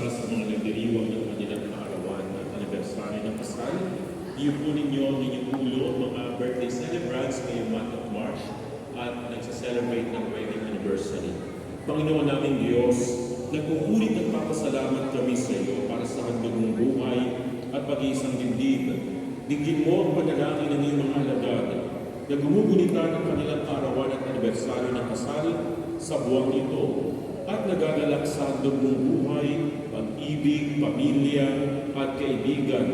isa sa mga nagdiriwang ng kanilang kaarawan at anibersaryo ng kasal. Iyo po ninyo ang inyong ulo mga birthday celebrants ngayong month of March at nagsaselebrate ng wedding anniversary. Panginoon naming Diyos, nagpupulit at papasalamat kami sa iyo para sa handog mong buhay at pag-iisang dibdib. Dinggin mo ang panalangin ng iyong mga alagad na gumugunita ng kanilang kaarawan at anibersaryo ng kasal sa buwang ito at nagagalak sa handog mong buhay, pag-ibig, pamilya at kaibigan.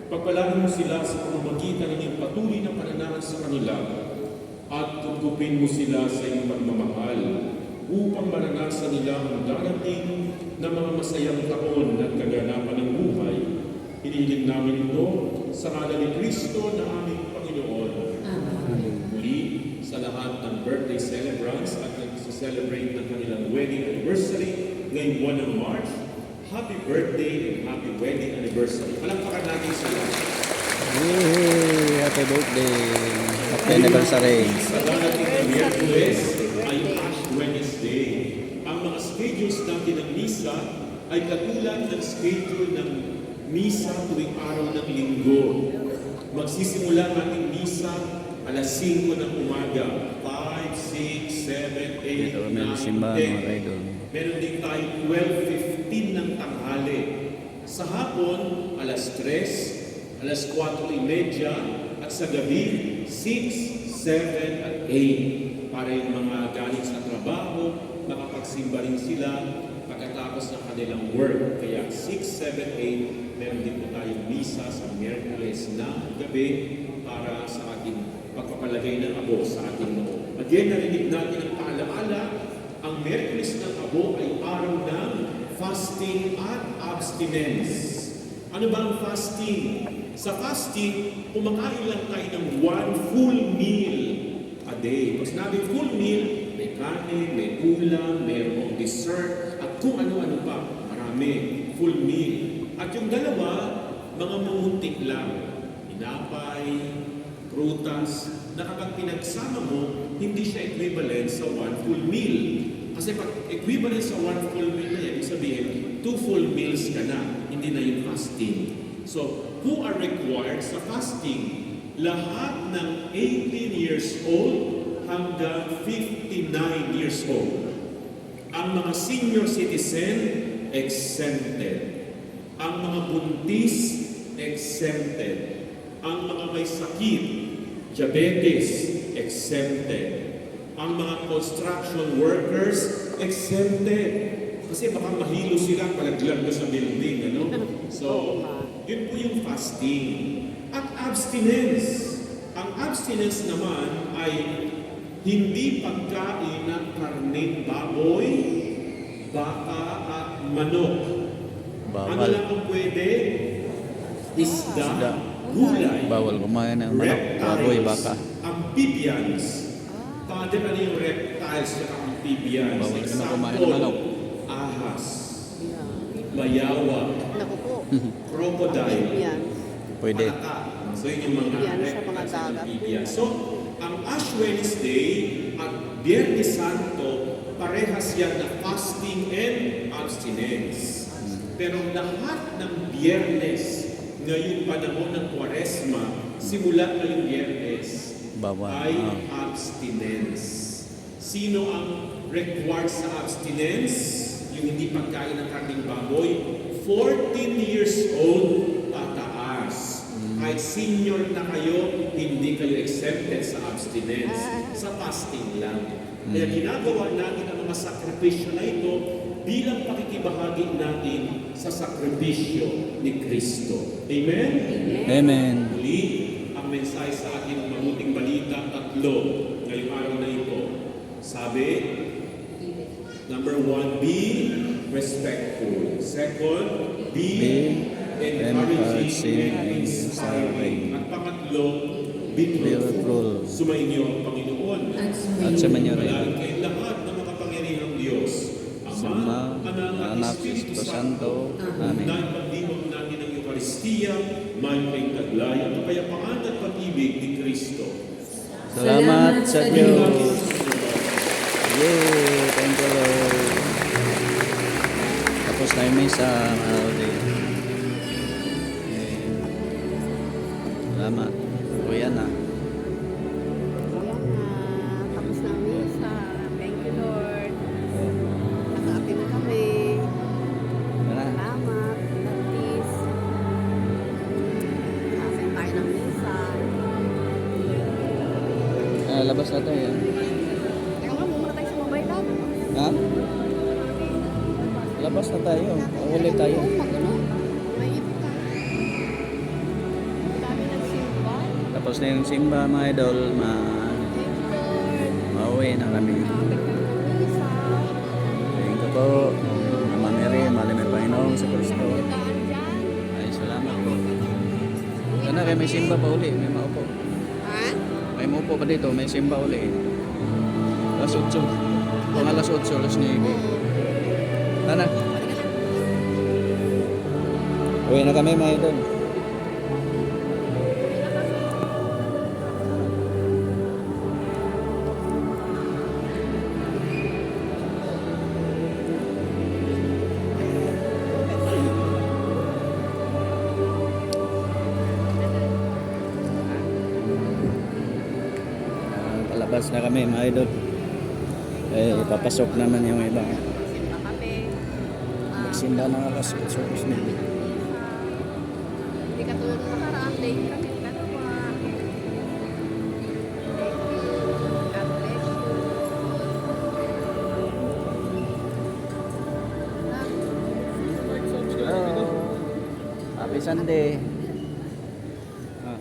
Pagpalain mo sila sa pamamagitan ng iyong patuloy na pananahan sa kanila at tutupin mo sila sa iyong pagmamahal upang maranasan nila ang darating na mga masayang taon at kaganapan ng buhay. Hinihiling namin ito sa ngalan ni Kristo na aming Panginoon. Amen. Muli, sa lahat ng birthday celebrants at nag-celebrate ng kanilang wedding anniversary ngayong buwan ng March, happy birthday and happy wedding anniversary. Palakpakan natin sa lahat. Yay! Happy birthday! Happy anniversary! Sa darating na Miyerkules ay Ash Wednesday. Ang mga schedules natin ng misa ay katulad ng schedule ng misa tuwing araw ng linggo. Magsisimula ang ating misa alas 5 ng umaga. 5, 6, 7, 8, Dito kami nagsimba, 9, 10. mga idol. Meron din tayo 12:15 ng tanghali. Sa hapon, alas 3, alas 4:30, at sa gabi, 6, 7, at 8. Para yung mga galing sa trabaho, makapagsimba rin sila pagkatapos ng kanilang work. Kaya 6, 7, 8, meron din po tayong misa sa Miyerkules na gabi para sa ating pagpapalagay ng abo sa ating noo. At yan, narinig natin ang paalaala, ang Miyerkules ng abo ay araw ng fasting at abstinence. Ano ba ang fasting? Sa fasting, kumakain lang tayo ng one full meal a day. Pag sinabing full meal, may kanin, may ulam, mayroong dessert, at kung ano-ano pa, marami. Full meal. At yung dalawa, mga mumuntik lang. Tinapay, prutas, na kapag pinagsama mo, hindi siya equivalent sa one full meal. Kasi pag equivalent sa one full meal na yan, ibig sabihin, 2 full meals ka na, hindi na yung fasting. So, who are required sa fasting? Lahat ng 18 years old hanggang 59 years old. Ang mga senior citizen, exempted. Ang mga buntis, exempted. Ang mga may sakit, diabetes, exempted. Ang mga construction workers, exempted. Kasi baka mahilo sila palaglag na sa building, ano? So, yun po yung fasting. At abstinence. Ang abstinence naman ay hindi pagkain ng karneng baboy, baka at manok. Ano lang ang pwede? Isda, gulay, Bawal kumain ng manok, baboy, baka. amphibians. Father, ano yung reptiles at amphibians? Bawal ka na kumain ng manok. Ahas, bayawa, Naku po. crocodile, Yan. Pwede. palaka. So yun yung mga Yan, sa mga reptiles at dagat. amphibians. So, ang Ash Wednesday at Biyernes Santo, parehas yan na fasting and abstinence. Pero lahat ng Biyernes, ngayong panahon ng Kwaresma, simula ngayong Biyernes, Bawal. ay abstinence. Sino ang required sa abstinence? Yung hindi pagkain ng karning baboy, 14 years old pataas. Kahit senior na kayo, hindi kayo exempted sa abstinence. Sa fasting lang. Kaya ginagawa natin ang mga sakripisyo na ito bilang pakikibahagi natin sa sakripisyo ni Kristo. Amen? Amen. Muli, ang mensahe sa atin ng mabuting balita, 3 ngayong araw na ito. Sabi, number 1, be respectful. Second, be encouraging and inspiring. At pangatlo, be truthful. Sumainyo ang Panginoon. At sumainyo rin. Malalagay kayong lahat ng makapangyarihang Diyos. Sama, Anak, Espiritu Santo. Amen. Dahil pagdiwang natin ng Eucharistia, may taglay at kapayapaan at pag-ibig ni Kristo. Salamat sa Diyos. Yay! Thank you, Lord. Tapos tayo misa, mga Lodi. Okay. Salamat. Kuya na. Ayan na. Tapos na ang misa. Thank you, Lord. Nakaapi na kami. Tara. Salamat. God bless. Kasin tayo ng misa. Labas na tayo. Teka nga, muna tayo sa mobile lang. Ha? Labas na tayo. Ulit tayo. Mag-ano? May ipon ka. Ang dami ng simba. Tapos na yung simba, mga idol. Thank you, Lord. Mauwi na kami. Nakapit kami ng misa. Thank you po. Mama Mary, malimit Panginoon sa Kristo. Daan dyan. Ay, salamat po. Sana kayo may simba pa uli. May maupo. Ha? May maupo pa dito. May simba uli. Alas 8. Kung alas 8, alas 9. Sana. Uwi na kami, mga idol. Palabas na kami, mga idol. Eh, papasok naman yung iba. Simba kami. Magsimba ng alas 8, alas 9. Hindi ka tulad ng nakaraan. Late kami. Dalawa. Thank you. God bless you. Hello. Happy Sunday. Ah.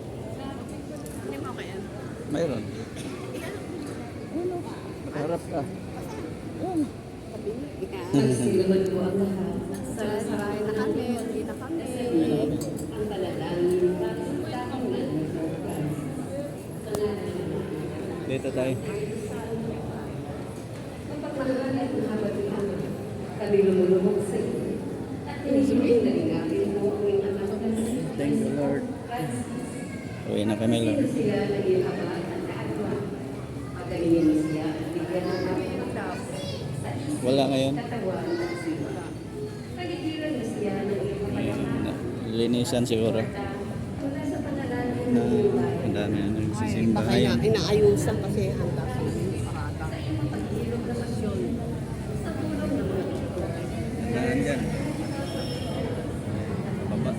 Hindi mo kaya? Mayroon. Harap ka. Sabi niya. Salamat po ang lahat. Saray na kami. Hindi na kami. Ang taladangin. Dito tayo. Kami lumulubog sa iyo. At inisipin na ingapin mo ang iyong anak na Thank you, Lord. Uwi na kami, Lord. sila na ihabag at kaadwa. Pagkalingin mo siya, bigyan ng Wala ngayon. katawan at siya. Pagigilan mo siya ng iyong kapayapaan. Linisan siguro. Mula sa panalangin Na, ng iyong bayan. ang dami na nagsisimba Baka ngayon. inaayusan kasi handa sa parada. Sa iyong paghilog na pasyon. Sa tulong ng mga ito. Daan dyan. Baba.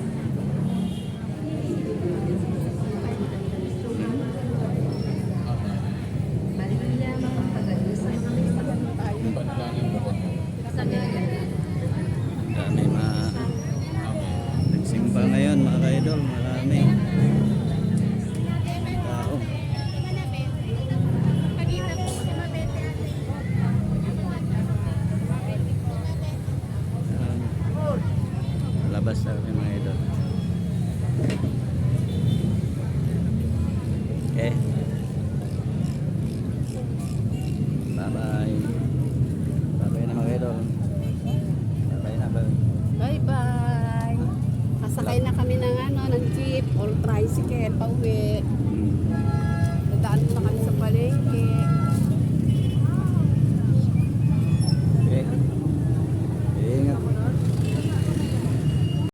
Maria, mapapagano sa mga Dami nagsimba ngayon, mga ka-idol. Marami. Tao. Labas na kami, mga idol. Okay. Bye-bye. Bye-bye na, mga idol. Bye-bye na, bye. Bye-bye! Nasakay na kami ng jeep or tricycle pauwi. Hmm. Dadaan muna kami sa palengke.